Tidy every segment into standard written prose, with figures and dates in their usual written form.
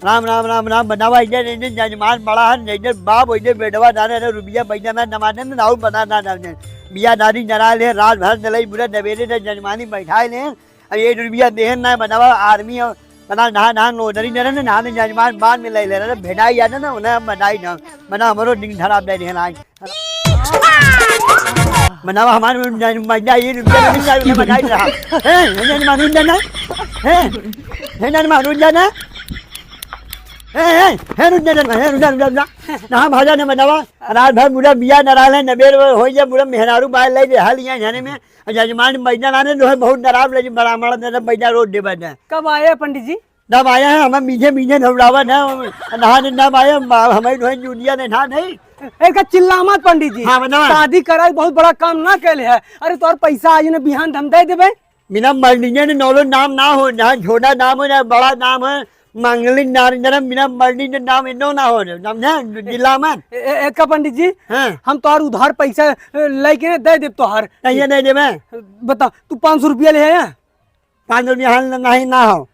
राम राम राम राम बनावा इधर जजमान बड़ा है इधर बाप इधर बेटवा डाले रुपया पैसा में नमाने में नाउ बना बिया दादी जरा ले रात भर चले बुरा नवेरे से जजमानी बैठाए ले अब 1 रुपया देहन ना बनावा आर्मी बना नहा नहा नोदरी न नहा जजमान बाद में ले रहे भेटाई जाते ना उन्हें बनाई ना बना हमारो दिन खराब दे रहे आज बनावा हमारे मजा ये रुपया मिल जाए बनाई रहा है जजमान जाना है जजमान जाना ना भाजा ने बनावा रात भर बुरा बिया नराले नबेर हो जाए बुरा मेहरारू बाहर ले जे हाल यहाँ जाने में जजमान बैठा लाने जो है बहुत नराब ले बड़ा बड़ा ने बैठा रोड दे बैठा कब आए पंडित जी? तब आया है हमें मीठे मीठे धवड़ावन है नहा ने नब आया हमें जो है जूलिया ने नहा नहीं एक चिल्ला मत पंडित जी। हाँ बनावा शादी करा बहुत बड़ा काम ना कैले है। अरे तोर पैसा आज ने बिहान धम दे देबे बिना मर्लिंगे ने नौलो नाम ना हो ना छोटा नाम हो ना बड़ा नाम है मंगलिन नारिंदरम बिना मर्ली ने नाम इनो ना हो समझा जिला में एक पंडित जी हाँ हम तोर उधार पैसा लेके दे दे तोहर नहीं दे दे मैं बता तू 500 रुपया ले आया 5 रुपया हाल नहीं ना हो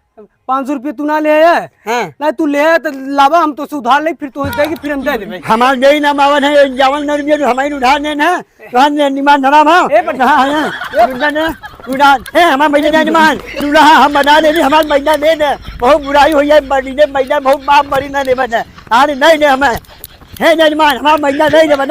500 रुपया तू ना ले आया हाँ नहीं तू ले आया तो लावा हम तो उधार ले फिर तो देगी फिर हम दे देबे हमारे दे ना मावन है जावन न रुपया हमारे उधार देना तो हम निमान धराम हां उधार है हमारा महीना जजमान तू रहा हम बना दे हमारा महीना दे दे बहुत बुराई हो जाए बड़ी दे महीना बहुत बाप बड़ी ना दे बना अरे नहीं दे हमें है जजमान हमारा महीना दे दे बना